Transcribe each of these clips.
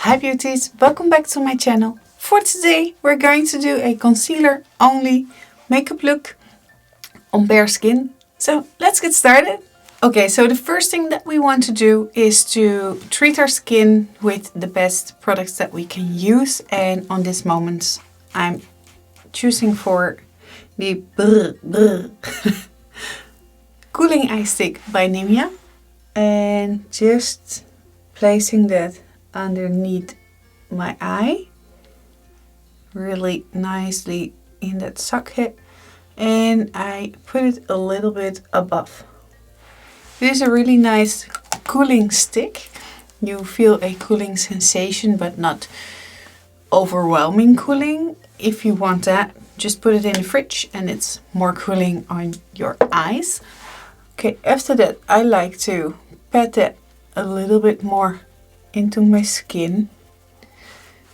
Hi beauties, welcome back to my channel. For today we're going to do a concealer only makeup look on bare skin. So let's get started. Okay, so the first thing that we want to do is to treat our skin with the best products that we can use. And on this moment I'm choosing for the BRRR Cooling Eye Stick by Nimya. And just placing that underneath my eye really nicely in that socket, and I put it a little bit above. This is a really nice cooling stick. You feel a cooling sensation but not overwhelming cooling. If you want that, just put it in the fridge and it's more cooling on your eyes. Okay, after that I like to pat that a little bit more into my skin.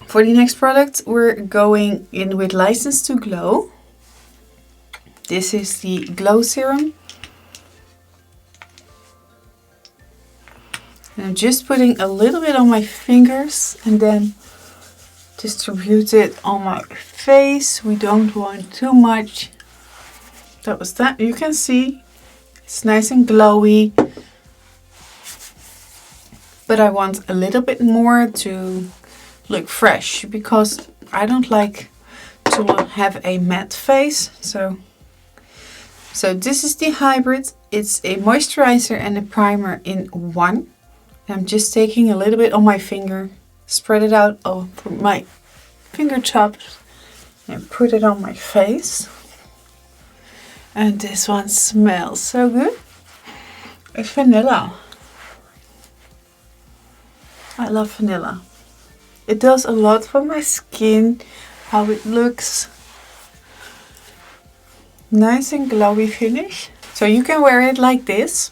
For the next product we're going in with License to Glow. This is the Glow Serum. And I'm just putting a little bit on my fingers and then distribute it on my face. We don't want too much. That was that. You can see it's nice and glowy. But I want a little bit more to look fresh because I don't like to have a matte face. So this is the hybrid. It's a moisturizer and a primer in one. I'm just taking a little bit on my finger, spread it out over my fingertips and put it on my face. And this one smells so good. It's vanilla. I love vanilla. It does a lot for my skin, how it looks. Nice and glowy finish. So you can wear it like this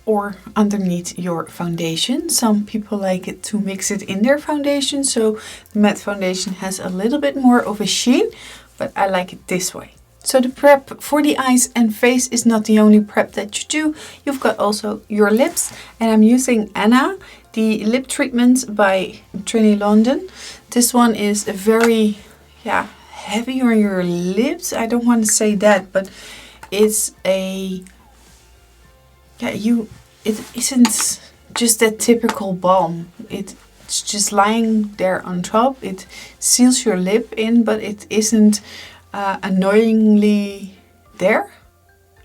or underneath your foundation. Some people like it to mix it in their foundation, so the matte foundation has a little bit more of a sheen, but I like it this way. So the prep for the eyes and face is not the only prep that you do. You've got also your lips, and I'm using Anna, the lip treatment by Trinny London. This one is a very heavy on your lips. I don't want to say that, but it's a it isn't just that typical balm. It's just lying there on top. It seals your lip in, but it isn't annoyingly there.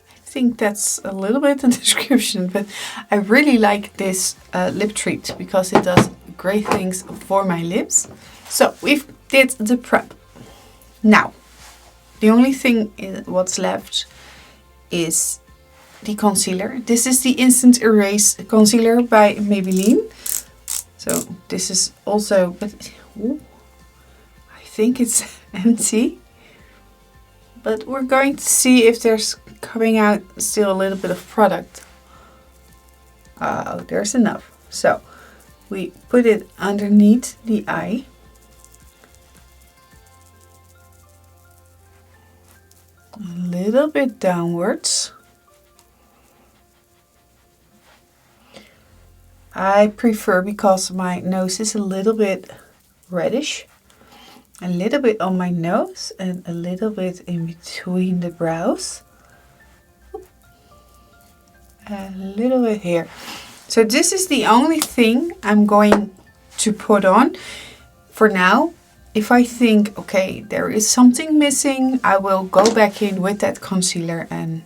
I think that's a little bit the description, but I really like this lip treat because it does great things for my lips. So we've did the prep. Now the only thing what's left is the concealer. This is the Instant Erase Concealer by Maybelline. So this is also, but I think it's empty. But we're going to see if there's coming out still a little bit of product. Oh, there's enough. So we put it underneath the eye. A little bit downwards. I prefer, because my nose is a little bit reddish, a little bit on my nose and a little bit in between the brows. A little bit here. So this is the only thing I'm going to put on for now. If I think, okay, there is something missing, I will go back in with that concealer and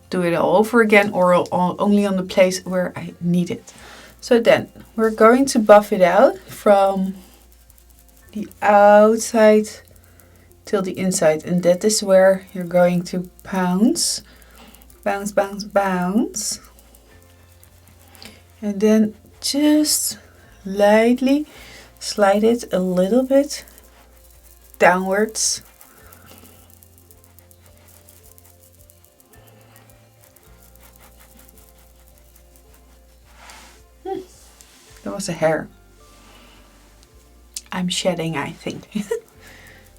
do it all over again, or only on the place where I need it. So then we're going to buff it out from the outside till the inside, and that is where you're going to bounce, and then just lightly slide it a little bit downwards. There was a hair. I'm shedding, I think.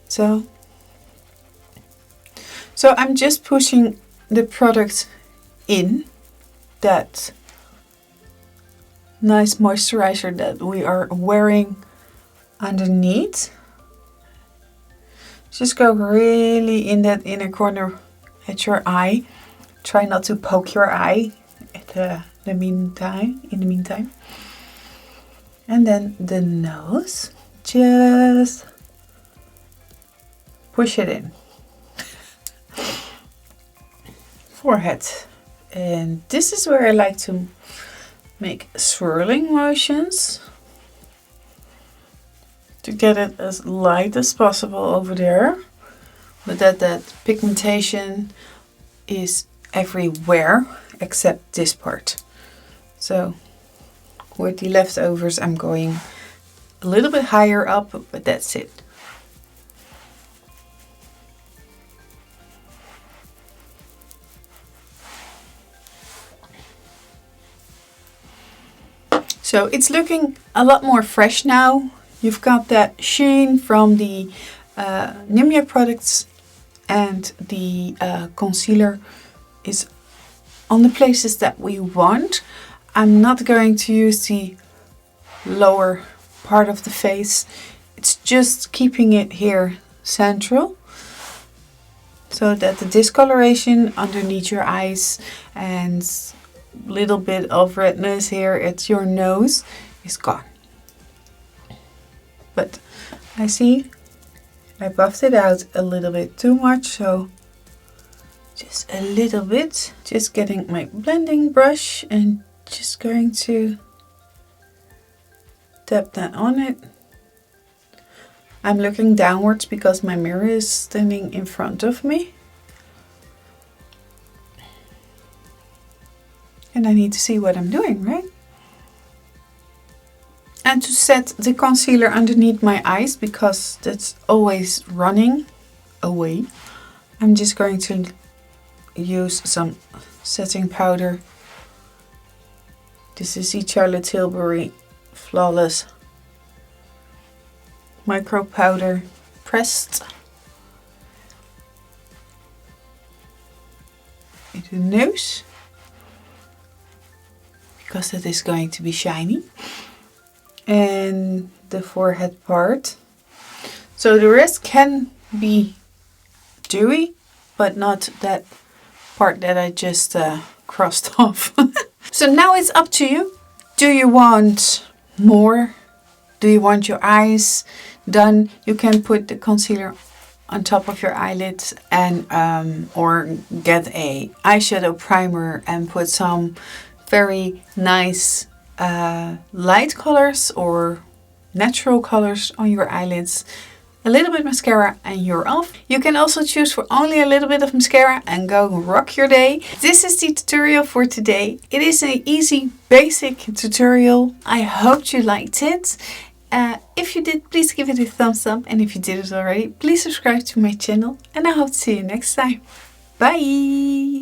So I'm just pushing the product in that nice moisturizer that we are wearing underneath. Just go really in that inner corner at your eye. Try not to poke your eye in the meantime. And then the nose, just push it in. Forehead. And this is where I like to make swirling motions to get it as light as possible over there, but that pigmentation is everywhere except this part. So with the leftovers I'm going a little bit higher up, but that's it. So it's looking a lot more fresh now. You've got that sheen from the Nimya products, and the concealer is on the places that we want. I'm not going to use the lower part of the face. It's just keeping it here central, so that the discoloration underneath your eyes and little bit of redness here at your nose is gone. But I see I buffed it out a little bit too much, so just a little bit. Just getting my blending brush and just going to tap that on it. I'm looking downwards because my mirror is standing in front of me. And I need to see what I'm doing, right? And to set the concealer underneath my eyes, because that's always running away, I'm just going to use some setting powder. This is the Charlotte Tilbury Flawless Micro Powder pressed into the nose, because it is going to be shiny, and the forehead part. So the rest can be dewy, but not that part that I just crossed off. So now it's up to you. Do you want more? Do you want your eyes done? You can put the concealer on top of your eyelids and or get a eyeshadow primer and put some very nice light colors or natural colors on your eyelids. A little bit mascara and you're off. You can also choose for only a little bit of mascara and go rock your day. This is the tutorial for today. It is an easy, basic tutorial. I hope you liked it. If you did, please give it a thumbs up. And if you did it already, please subscribe to my channel. And I hope to see you next time. Bye!